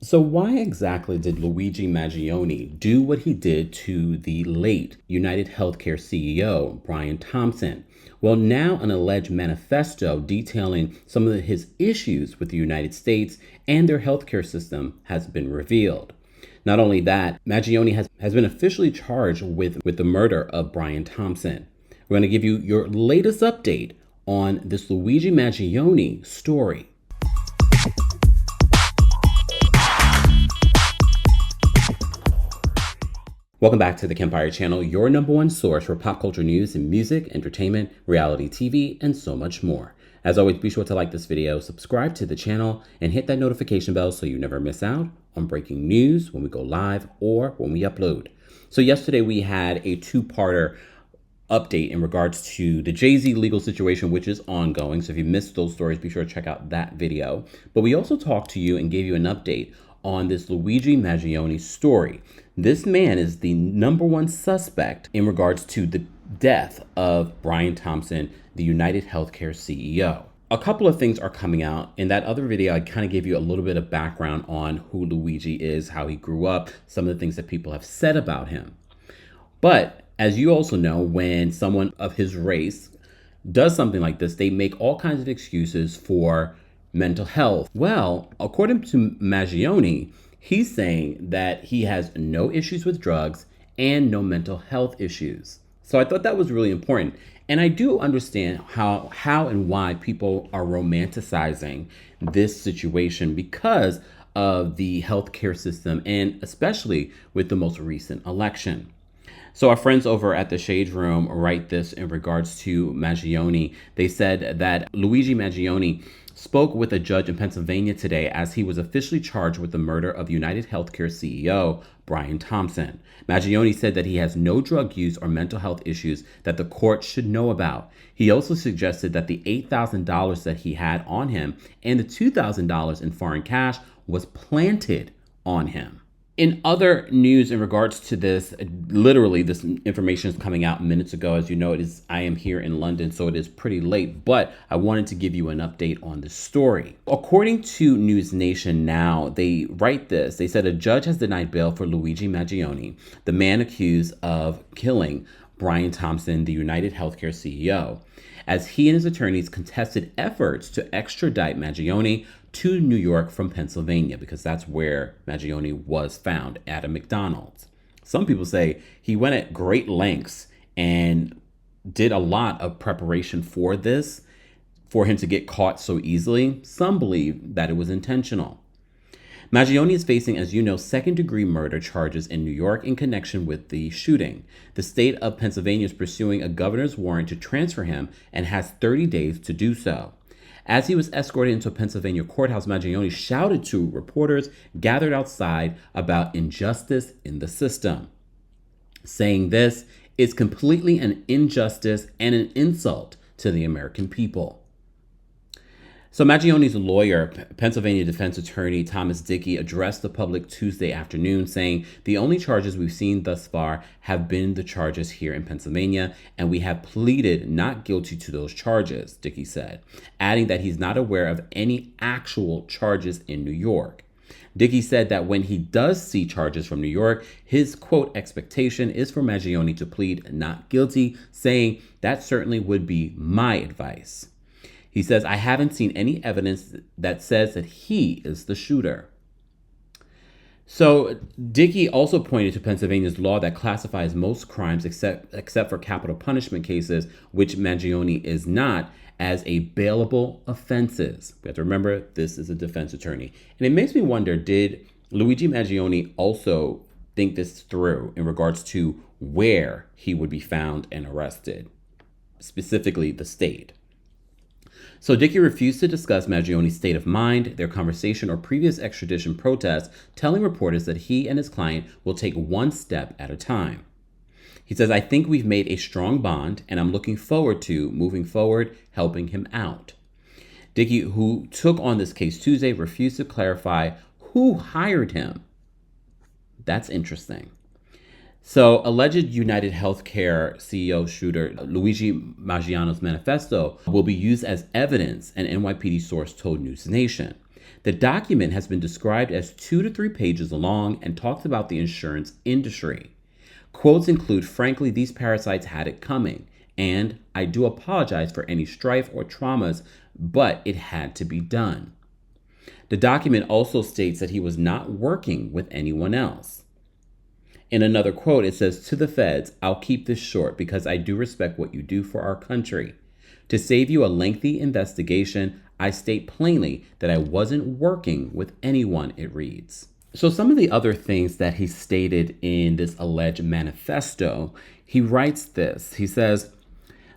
So, why exactly did Luigi Mangione do what he did to the late UnitedHealthcare CEO, Brian Thompson? Well, now an alleged manifesto detailing some of his issues with the United States and their healthcare system has been revealed. Not only that, Mangione has been officially charged with the murder of Brian Thompson. We're going to give you your latest update on this Luigi Mangione story. Welcome back to the Kempire channel, your number one source for pop culture news in music, entertainment, reality TV, and so much more. As always, be sure to like this video, subscribe to the channel, and hit that notification bell so you never miss out on breaking news when we go live or when we upload. So yesterday we had a two-parter update in regards to the Jay-Z legal situation, which is ongoing. So if you missed those stories, be sure to check out that video. But we also talked to you and gave you an update on this Luigi Mangione story. This man is the number one suspect in regards to the death of Brian Thompson, the UnitedHealthcare CEO. A couple of things are coming out. In that other video, I kind of gave you a little bit of background on who Luigi is, how he grew up, some of the things that people have said about him. But as you also know, when someone of his race does something like this, they make all kinds of excuses for mental health. Well, according to Mangione, he's saying that he has no issues with drugs and no mental health issues. So I thought that was really important. And I do understand how and why people are romanticizing this situation because of the healthcare system and especially with the most recent election. So our friends over at the Shade Room write this in regards to Mangione. They said that Luigi Mangione spoke with a judge in Pennsylvania today as he was officially charged with the murder of UnitedHealthcare CEO Brian Thompson. Mangione said that he has no drug use or mental health issues that the court should know about. He also suggested that the $8,000 that he had on him and the $2,000 in foreign cash was planted on him. In other news in regards to this, literally this information is coming out minutes ago. As you know, I am here in London, so it is pretty late, but I wanted to give you an update on the story. According to News Nation now, they write this. They said a judge has denied bail for Luigi Mangione, the man accused of killing Brian Thompson, the UnitedHealthcare CEO, as he and his attorneys contested efforts to extradite Mangione to New York from Pennsylvania, because that's where Mangione was found, at a McDonald's. Some people say he went at great lengths and did a lot of preparation for this, for him to get caught so easily. Some believe that it was intentional. Mangione is facing, as you know, second-degree murder charges in New York in connection with the shooting. The state of Pennsylvania is pursuing a governor's warrant to transfer him and has 30 days to do so. As he was escorted into a Pennsylvania courthouse, Mangione shouted to reporters gathered outside about injustice in the system, saying this is completely an injustice and an insult to the American people. So Mangione's lawyer, Pennsylvania defense attorney Thomas Dickey, addressed the public Tuesday afternoon saying, the only charges we've seen thus far have been the charges here in Pennsylvania, and we have pleaded not guilty to those charges, Dickey said, adding that he's not aware of any actual charges in New York. Dickey said that when he does see charges from New York, his, quote, expectation is for Mangione to plead not guilty, saying that certainly would be my advice. He says, I haven't seen any evidence that says that he is the shooter. So Dickey also pointed to Pennsylvania's law that classifies most crimes except for capital punishment cases, which Mangione is not, as a bailable offenses. We have to remember this is a defense attorney. And it makes me wonder, did Luigi Mangione also think this through in regards to where he would be found and arrested, specifically the state? So Dickey refused to discuss Mangione's state of mind, their conversation, or previous extradition protests, telling reporters that he and his client will take one step at a time. He says, I think we've made a strong bond, and I'm looking forward to moving forward, helping him out. Dickey, who took on this case Tuesday, refused to clarify who hired him. That's interesting. So, alleged UnitedHealthcare CEO shooter Luigi Mangiano's manifesto will be used as evidence, an NYPD source told News Nation. The document has been described as 2 to 3 pages long and talks about the insurance industry. Quotes include, "Frankly, these parasites had it coming," and "I do apologize for any strife or traumas, but it had to be done." The document also states that he was not working with anyone else. In another quote, it says, "To the feds, I'll keep this short because I do respect what you do for our country. To save you a lengthy investigation, I state plainly that I wasn't working with anyone," it reads. So some of the other things that he stated in this alleged manifesto, he writes this. He says,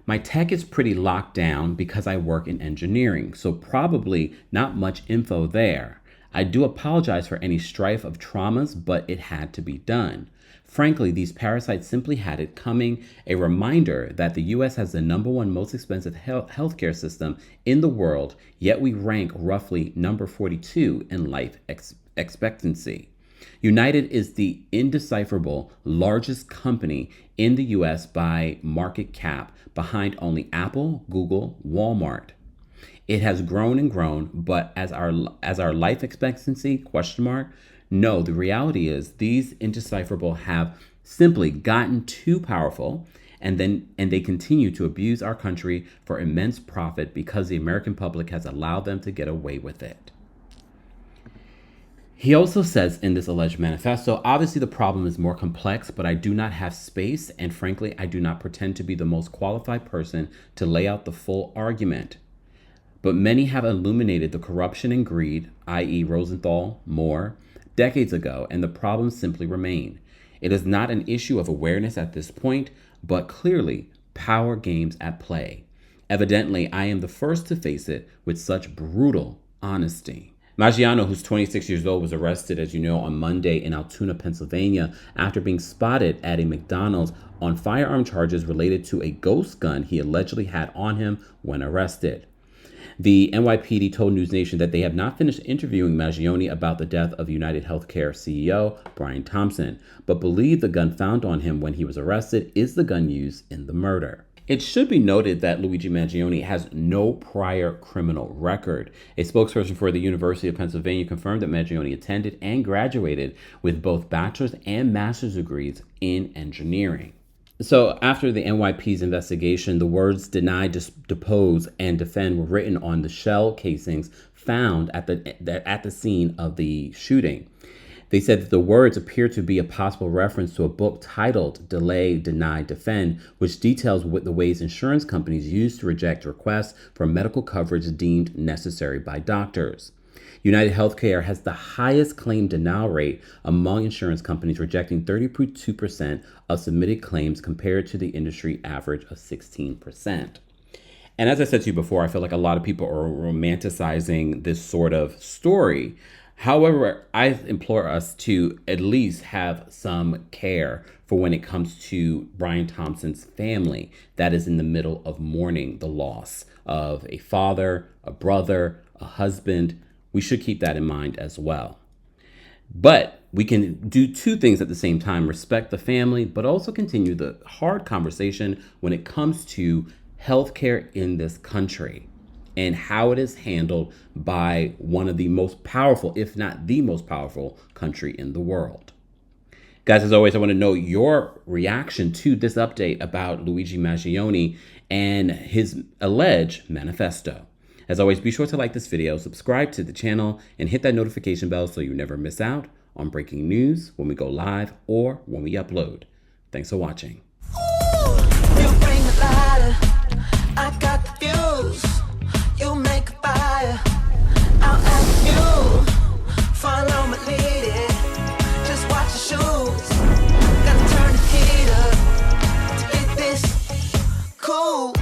"My tech is pretty locked down because I work in engineering, so probably not much info there. I do apologize for any strife of traumas, but it had to be done. Frankly, these parasites simply had it coming. A reminder that the US has the #1 most expensive healthcare system in the world, yet we rank roughly number 42 in life expectancy. United is the indecipherable largest company in the US by market cap, behind only Apple, Google, Walmart. It has grown and grown, but as our life expectancy, ? No, the reality is these indecipherable have simply gotten too powerful, and they continue to abuse our country for immense profit because the American public has allowed them to get away with it." He also says in this alleged manifesto, "Obviously the problem is more complex, but I do not have space, and frankly, I do not pretend to be the most qualified person to lay out the full argument. But many have illuminated the corruption and greed, i.e. Rosenthal, Moore, decades ago, and the problems simply remain. It is not an issue of awareness at this point, but clearly power games at play. Evidently, I am the first to face it with such brutal honesty." Mangione, who's 26 years old, was arrested, as you know, on Monday in Altoona, Pennsylvania, after being spotted at a McDonald's on firearm charges related to a ghost gun he allegedly had on him when arrested. The NYPD told News Nation that they have not finished interviewing Mangione about the death of UnitedHealthcare CEO Brian Thompson, but believe the gun found on him when he was arrested is the gun used in the murder. It should be noted that Luigi Mangione has no prior criminal record. A spokesperson for the University of Pennsylvania confirmed that Mangione attended and graduated with both bachelor's and master's degrees in engineering. So after the NYPD's investigation, the words "deny, depose, and defend" were written on the shell casings found at the scene of the shooting. They said that the words appear to be a possible reference to a book titled "Delay, Deny, Defend," which details what the ways insurance companies use to reject requests for medical coverage deemed necessary by doctors. UnitedHealthcare has the highest claim denial rate among insurance companies, rejecting 32% of submitted claims compared to the industry average of 16%. And as I said to you before, I feel like a lot of people are romanticizing this sort of story. However, I implore us to at least have some care for when it comes to Brian Thompson's family that is in the middle of mourning the loss of a father, a brother, a husband. We should keep that in mind as well. But we can do two things at the same time: respect the family, but also continue the hard conversation when it comes to healthcare in this country and how it is handled by one of the most powerful, if not the most powerful country in the world. Guys, as always, I want to know your reaction to this update about Luigi Mangione and his alleged manifesto. As always, be sure to like this video, subscribe to the channel, and hit that notification bell so you never miss out on breaking news when we go live or when we upload. Thanks for watching. You bring the lighter, I got the fuse. You make a fire, I'll ask you. Follow my lead, just watch your shoes. Gotta turn the heat up to get this cool.